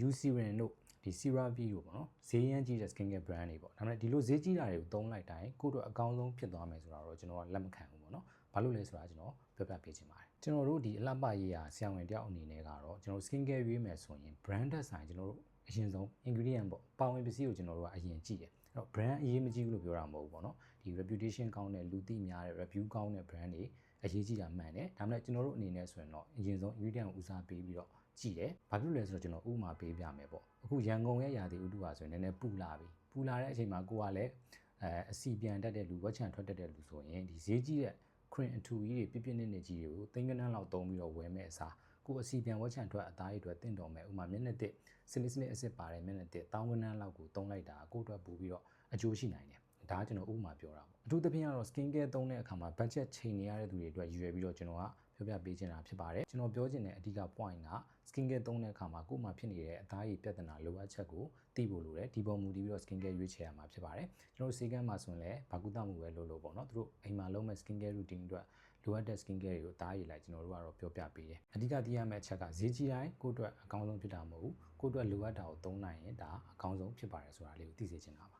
Eucerin တို့ဒီ CeraVe တို့ပေါ့နော်ဈေးရမ်းကြီးတဲ့ skincare brand တွေပေါ့ဒါပေမဲ့ဒီလိုဈေးကြီးတာတွေကိုသုံးလိုက်တိုင်းကိုယ့်အတွက်အကောင်းဆုံးဖြစ်သွားမယ်ဆိုတာတော့ကျွန်တော်ကလက်မခံဘူးပေါ့နော်ဘာလို့လဲဆိုတာကျွန်တော်ပြောပြပေးချင်ပါတယ်ကျွန်တော်တို့ဒီအလှပရေးရာဆရာဝန်တယောက်အနေနဲ့ကတော့ကျွန်တော် skincare ရွေးမယ်ဆိုရင် branded ဆိုင်ကျွန်တော်တို့အရင်ဆုံး ingredient ပေါ့ပါဝင်ပစ္စည်းကိုကျွန်တော်တို့ကအရင်ကြည့်တယ်အဲ့တော့ brand အရေးမကြီးဘူးလို့ပြောတာမဟုတ်ဘူးပေါ့နော်ဒီ reputation ကောင်းတဲ့လူသိများတဲ့ review ကောင်းတဲ့ brand တွေအရေးကြီးတာမှန်တယ်ဒါပေမဲ့ကျွန်တော်တို့အနေနဲ့ဆိုရင်တော့အရင်ဆုံး ingredient ကိုဦးစားပေးပြီးတော့ကြည့်တယ်ဘာဖြစ်လို့လဲဆိုတော့ကျွန်တော်ဥပမာပေးပြမယ်ပေါ့အခုရန်ကုန်ရဲ့ယာတီဥတုပါဆိုရင်လည်းနည်းနည်းပူလာပြီပူလာတဲ့အချိန်မှာကိုကလည်းအစီပြန်တတ်တဲ့လူဝက်ချံထွက်တတ်တဲ့လူဆိုရင်ဒီဈေးကြီးတဲ့ cream အထူကြီးတွေပြပြနစ်နစ်ကြီးတွေကိုသိန်းကနန်းလောက်သုံးပြီးတော့ဝယ်မဲ့အစားကိုအစီပြန်ဝက်ချံထွက်အသားရည်တွေတင့်တော်မဲ့ဥပမာမျက်နှာတစ်စလစ်အစ်စ်ပါတဲ့မျက်နှာတစ်တောင်းကနန်းလောက်ကိုသုံးလိုက်တာကိုအတွက်ပို့ပြီးတော့အကျိုးရှိနိုင်တယ်ဒါကကျွန်တော်ဥပမာပြောတာပေါ့အထူးသဖြင့်ကတော့ skin care သုံးတဲ့အခါမှာ budget ချိန်နေရတဲ့သူတွေအတွက်ရည်ရွယ်ပြီးတော့ကျွန်တော်ကပြောပြပေးချင်တာဖြစ်ပါတယ်ကျွန်တော်ပြောချင်တဲ့အဓိက point က skin care သုံးတဲ့အခါမှာကိုယ်မှာဖြစ်နေတဲ့အသားရည်ပြဿနာလိုအပ်ချက်ကိုသိဖို့လိုတယ်ဒီပုံမူတည်ပြီးတော့ skin care ရွေးချယ်ရမှာဖြစ်ပါတယ်ကျွန်တော်တို့ဆေးကမ်းမှာဆိုရင်လည်းဘာကုသမှုပဲလုပ်လို့ပေါ့နော်သူတို့အိမ်မှာလုပ်မဲ့ skin care routine အတွက်လိုအပ်တဲ့ skin care တွေကိုအသားရည်လိုက်ကျွန်တော်တို့ကတော့ပြောပြပေးတယ်အဓိကသိရမယ့်အချက်ကဈေးကြီးတိုင်းကိုယ့်အတွက်အကောင်းဆုံးဖြစ်တာမဟုတ်ဘူးကိုယ့်အတွက်လိုအပ်တာကိုသုံးနိုင်ရင်ဒါအကောင်းဆုံးဖြစ်ပါတယ်ဆိုတာလေးကိုသိစေချင်တာပါ